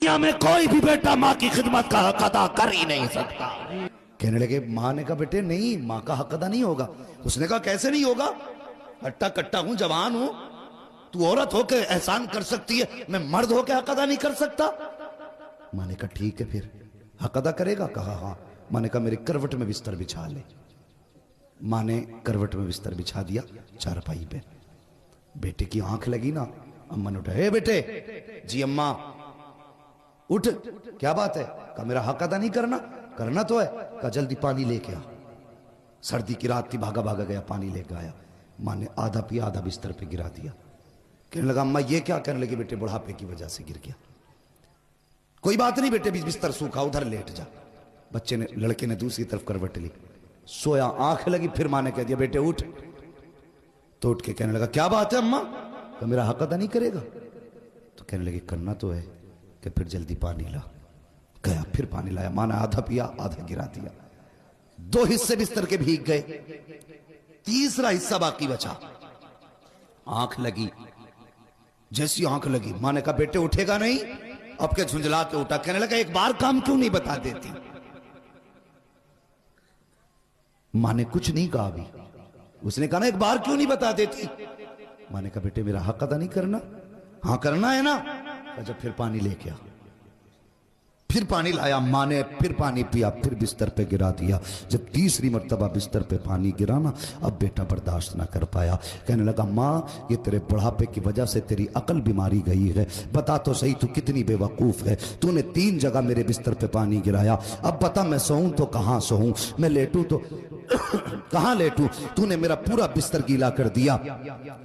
दुनिया में कोई भी बेटा माँ की खिदमत का हक अदा कर ही नहीं सकता। कहने लगे माँ ने कहा बेटे नहीं, माँ का हक अदा नहीं होगा। उसने कहा कैसे नहीं होगा, हट्टा कट्टा हूं, जवान हूं, तू औरत होकर एहसान कर सकती है, मैं मर्द होकर हक अदा नहीं कर सकता। माँ ने कहा ठीक है फिर हक अदा करेगा। कहा हाँ। माँ ने कहा मेरे करवट में बिस्तर बिछा ले। माँ ने करवट में बिस्तर बिछा दिया चारपाई पे। बेटे की आंख लगी ना, अम्मा ने उठा, हे बेटे। जी अम्मा। उठ, क्या बात है? कहा मेरा हक अदा नहीं करना। करना तो है। कहा जल्दी पानी लेके आ। सर्दी की रात थी, भागा भागा गया, पानी लेके आया। माँ ने आधा पिया, आधा बिस्तर पे गिरा दिया। कहने लगा अम्मा ये क्या? कहने लगी बेटे बुढ़ापे की वजह से गिर गया। कोई बात नहीं बेटे, बिस्तर सूखा, उधर लेट जा। बच्चे ने, लड़के ने दूसरी तरफ करवट ली, सोया, आंख लगी। फिर माँ ने कह दिया बेटे उठ। तो उठ के कहने लगा क्या बात है अम्मा? तो मेरा हक अदा नहीं करेगा? तो कहने लगे करना तो है कि फिर जल्दी पानी ला। गया, फिर पानी लाया। माँ ने आधा पिया, आधा गिरा दिया। 2 हिस्से बिस्तर के भीग गए, तीसरा हिस्सा बाकी बचा। आंख लगी, जैसी आंख लगी माँ ने कहा बेटे उठेगा नहीं? अब के झुंझला के उठा। कहने लगा एक बार काम क्यों नहीं बता देती? माँ ने कुछ नहीं कहा अभी। उसने कहा ना एक बार क्यों नहीं बता देती? माँ ने कहा बेटे मेरा हक अदा नहीं करना? हाँ करना है ना। अच्छा फिर पानी लेके आ। फिर पानी लाया। माँ ने फिर पानी पिया, फिर बिस्तर पे गिरा दिया। जब तीसरी मर्तबा बिस्तर पे पानी गिरा ना, अब बेटा बर्दाश्त ना कर पाया। कहने लगा माँ ये तेरे बुढ़ापे की वजह से तेरी अकल बीमारी गई है। बता तो सही तू कितनी बेवकूफ है। तूने 3 जगह मेरे बिस्तर पे पानी गिराया। अब बता मैं सोऊं तो कहाँ सोऊं, मैं लेटूं तो कहाँ लेटूं? तूने मेरा पूरा बिस्तर गीला कर दिया।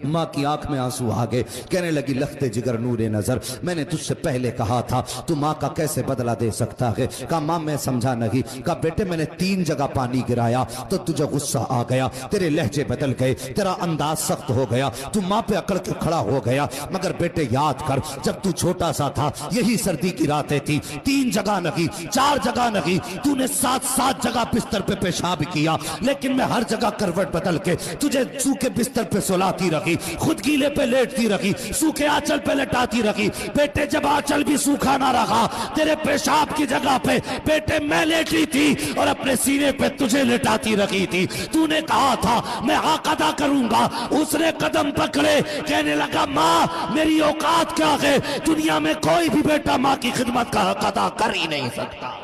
माँ की आंख में आंसू आ गए। कहने लगी लखते जिगर नूरे नजर, मैंने तुझसे पहले कहा था तू माँ का कैसे बदला दे सकता है। कहा माँ मैं समझा नहीं। कहा बेटे मैंने 3 जगह पानी गिराया तो तुझे गुस्सा आ गया, तेरे लहजे बदल गए, तेरा अंदाज सख्त हो गया, तू माँ पे अकड़ के खड़ा हो गया। मगर बेटे याद कर जब तू छोटा सा था यही सर्दी की रातें थी, 3 जगह नहीं 4 जगह नहीं, तूने 7 जगह बिस्तर पे पेशाब किया, लेकिन मैं हर जगह करवट बदल के तुझे सूखे बिस्तर पे सुलाती रखी, खुद गीले पे लेटती रखी, सूखे आंचल पे लेटाती रखी। बेटे जब आंचल भी सूखा ना रहा, तेरे पेशाब की जगह पे बेटे मैं लेटी थी और अपने सीने पे तुझे लेटाती रखी थी। तूने कहा था मैं हक अदा करूंगा, उसने कदम पकड़े। कहने लगा माँ मेरी औकात क्या है? दुनिया में कोई भी बेटा माँ की खिदमत का हक अदा कर ही नहीं सकता।